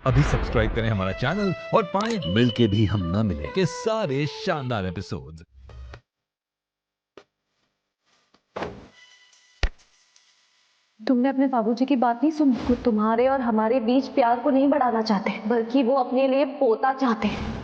अभी सब्सक्राइब करें हमारा चैनल और पाएं मिलके भी हम न मिले। के सारे शानदार एपिसोड्स। तुमने अपने बाबूजी की बात नहीं सुनी? वो तुम्हारे और हमारे बीच प्यार को नहीं बढ़ाना चाहते, बल्कि वो अपने लिए पोता चाहते हैं।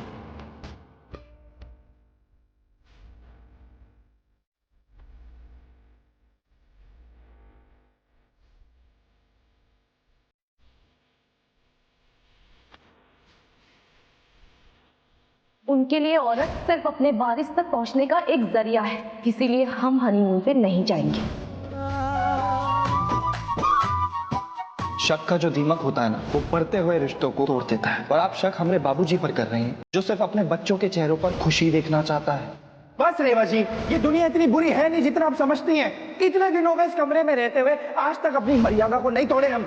उनके लिए औरत सिर्फ अपने वारिस तक पहुंचने का एक जरिया है, इसीलिए हम हनीमून पे नहीं जाएंगे। शक का जो दीमक होता है ना, वो बढ़ते हुए रिश्तों को तोड़ देता है। और आप शक हमारे बाबूजी पर कर रहे हैं, जो सिर्फ अपने बच्चों के चेहरों पर खुशी देखना चाहता है। बस रेवा जी, ये दुनिया इतनी बुरी है नहीं जितना आप समझती हैं। इतने दिनों का इस कमरे में रहते हुए आज तक अपनी मर्यादा को नहीं तोड़े हम।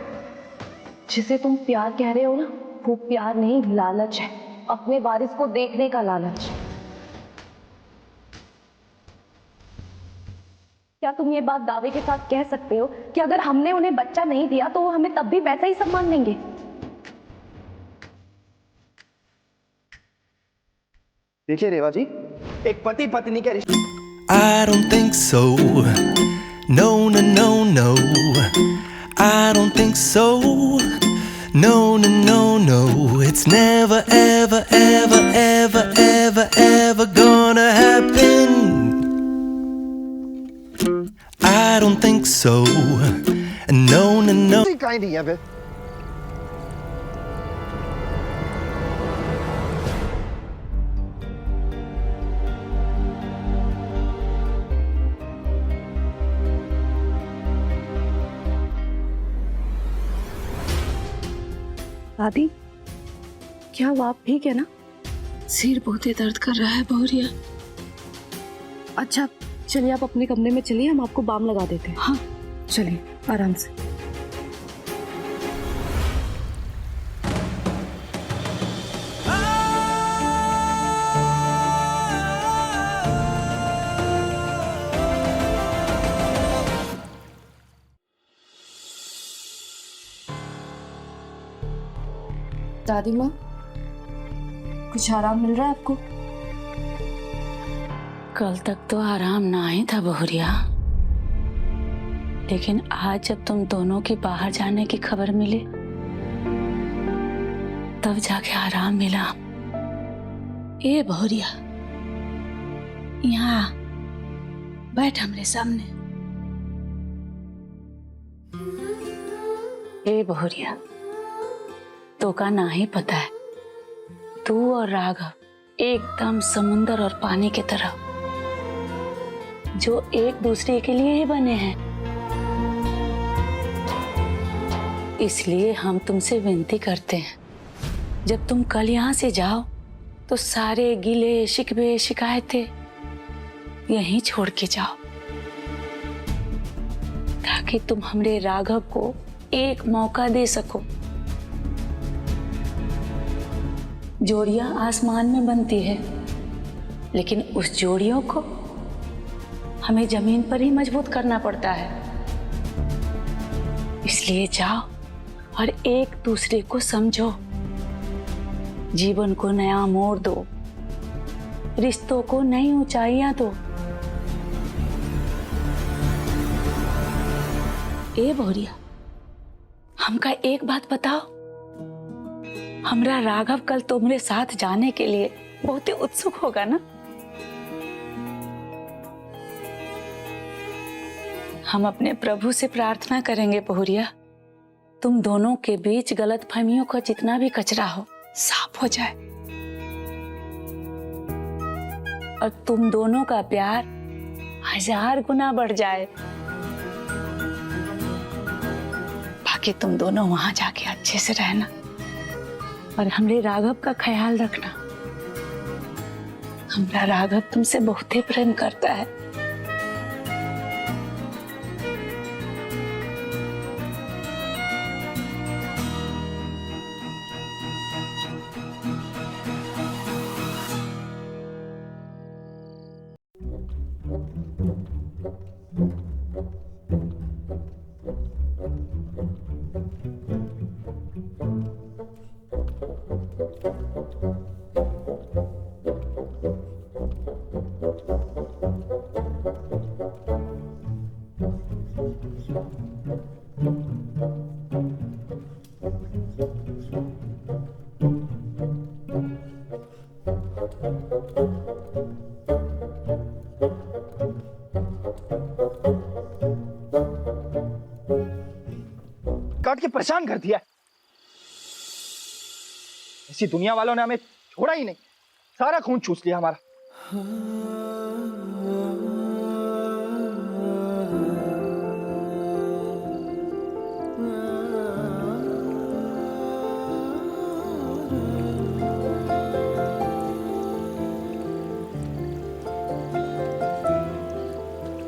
जिसे तुम प्यार कह रहे हो ना, वो प्यार नहीं, लालच है। अपने वारिस को देखने का लालच। क्या तुम ये बात दावे के साथ कह सकते हो कि अगर हमने उन्हें बच्चा नहीं दिया तो वो हमें तब भी वैसा ही सम्मान देंगे? देखिए रेवा जी, एक पति पत्नी के रिश्ते I don't think so. No, no, no, no. I don't think so. No, no, no, no. It's never, ever, ever, ever, ever, ever gonna happen. I don't think so. No, no, no. काहे नहीं है फिर? दादी, क्या वो आप ठीक है ना? सिर बहुत ही दर्द कर रहा है बहुरिया। अच्छा चलिए, आप अपने कमरे में चलिए, हम आपको बाम लगा देते हैं। हाँ चलिए आराम से। दादी माँ, कुछ आराम मिल रहा है आपको? कल तक तो आराम ना ही था बहुरिया, लेकिन आज जब तुम दोनों की बाहर जाने की खबर मिली तब जाके आराम मिला। ए बहुरिया, यहाँ बैठ हमरे सामने। ए बहुरिया, तो का ना ही पता है, तू और राघव एकदम समुंदर और पानी की तरह, जो एक दूसरे के लिए ही बने हैं। इसलिए हम तुमसे विनती करते हैं, जब तुम कल यहाँ से जाओ तो सारे गिले शिकवे शिकायतें यहीं छोड़ के जाओ, ताकि तुम हमरे राघव को एक मौका दे सको। जोड़ियां आसमान में बनती है, लेकिन उस जोड़ियों को हमें जमीन पर ही मजबूत करना पड़ता है। इसलिए जाओ और एक दूसरे को समझो, जीवन को नया मोड़ दो, रिश्तों को नई ऊंचाइयां दो। ए बहुरिया, हमका एक बात बताओ, हमरा राघव कल तुम्हारे साथ जाने के लिए बहुत ही उत्सुक होगा ना? हम अपने प्रभु से प्रार्थना करेंगे बहुरिया, तुम दोनों के बीच गलतफहमियों का जितना भी कचरा हो साफ हो जाए और तुम दोनों का प्यार 1000 गुना बढ़ जाए। बाकी तुम दोनों वहां जाके अच्छे से रहना और हमरे राघव का ख्याल रखना। हमारा राघव तुमसे बहुत ही प्रेम करता है। काट के परेशान कर दिया। ऐसी दुनिया वालों ने हमें छोड़ा ही नहीं, सारा खून चूस लिया हमारा।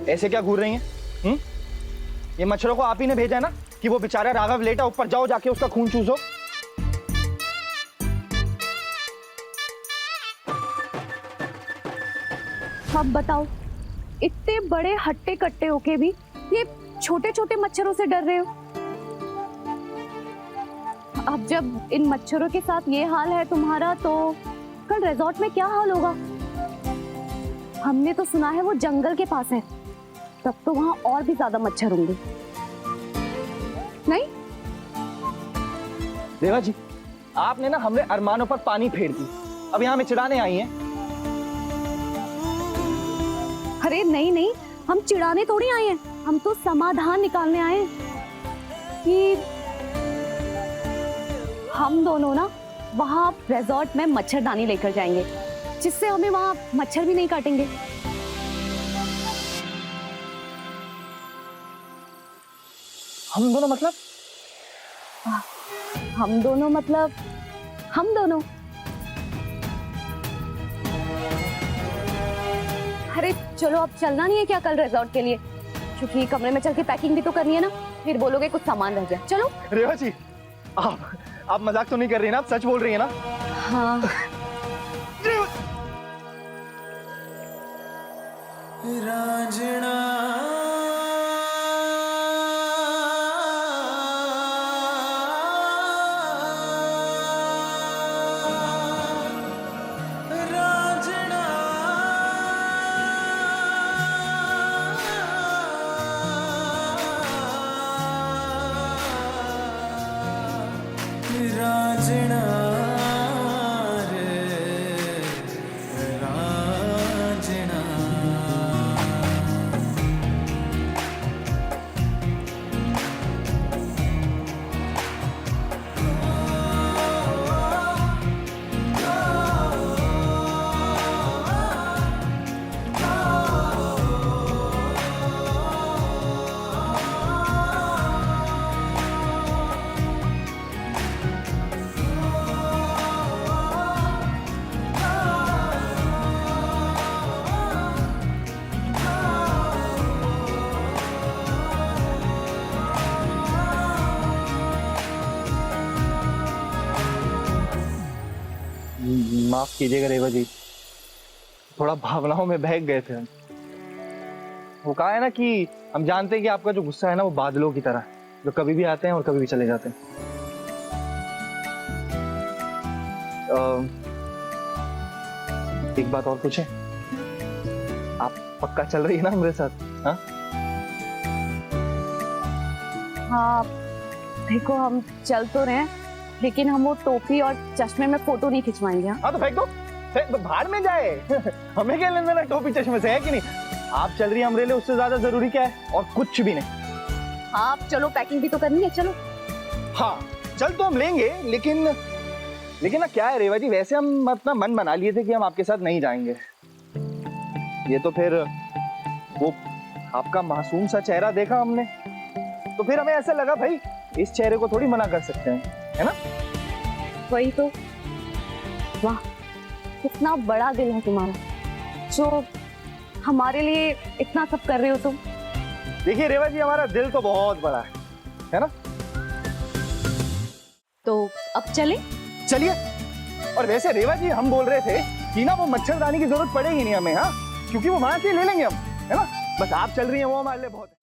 ऐसे क्या घूर रही हैं? ये मच्छरों को आप ही ने भेजा है ना कि वो बेचारा राघव लेटा, ऊपर जाओ जाके उसका खून चूसो। अब बताओ, इतने बड़े हट्टे कट्टे होके भी ये छोटे छोटे मच्छरों से डर रहे हो। अब जब इन मच्छरों के साथ ये हाल है तुम्हारा, तो कल रिजॉर्ट में क्या हाल होगा? हमने तो सुना है वो जंगल के पास है, तब तो वहां और भी ज्यादा मच्छर होंगे। नहीं देवा जी, आपने ना हमरे अरमानों पर पानी फेर दी, अब यहाँ में चिढ़ाने आई हैं। अरे नहीं नहीं, हम चिढ़ाने थोड़ी आए हैं, हम तो समाधान निकालने आए हैं कि हम दोनों ना वहाँ रिजॉर्ट में मच्छरदानी लेकर जाएंगे, जिससे हमें वहाँ मच्छर भी नहीं काटेंगे। हम दोनों मतलब? हम दोनों मतलब हम दोनों। अरे चलो, अब चलना नहीं है क्या कल रिजॉर्ट के लिए? क्योंकि कमरे में चल के पैकिंग भी तो करनी है ना, फिर बोलोगे कुछ सामान रह गया। चलो। रेवा जी, आप मजाक तो नहीं कर रही ना, आप सच बोल रही है ना? हाँ। रांझना रांझना रे रांझना। माफ कीजिएगा रेवा जी, थोड़ा भावनाओं में बह गए थे हम। वो कहा है ना कि हम जानते हैं कि आपका जो गुस्सा है ना वो बादलों की तरह है, जो कभी भी आते हैं और कभी भी चले जाते हैं। एक बात और पूछे, आप पक्का चल रही है ना मेरे साथ? हाँ हाँ, देखो हम चल तो रहे हैं, लेकिन हम वो टोपी और चश्मे में फोटो नहीं खिंचवाएंगे। हाँ तो फेंक दो, भाड़ में जाए। हमें क्या लेना टोपी चश्मे से, है कि नहीं? आप चल रही है हमरे लिए, उससे ज्यादा जरूरी क्या है? और कुछ भी नहीं। हाँ चलो, पैकिंग भी तो करनी है, चलो। हाँ चल तो हम लेंगे, लेकिन ना क्या है रेवा जी, वैसे हम अपना मन बना लिए थे कि हम आपके साथ नहीं जाएंगे। ये तो फिर वो आपका मासूम सा चेहरा देखा हमने, तो फिर हमें ऐसा लगा भाई इस चेहरे को थोड़ी मना कर सकते हैं, है ना? वही तो। वाह, कितना बड़ा दिल है तुम्हारा, जो हमारे लिए इतना सब कर रहे हो तुम। देखिए रेवा जी, हमारा दिल तो बहुत बड़ा है ना? तो अब चले? चलिए। और वैसे रेवा जी, हम बोल रहे थे कि ना वो मच्छरदानी की जरूरत पड़ेगी नहीं हमें, हाँ, क्योंकि वो वहां से ले लेंगे हम, है ना? बस आप चल रही हैं वो हमारे लिए बहुत है।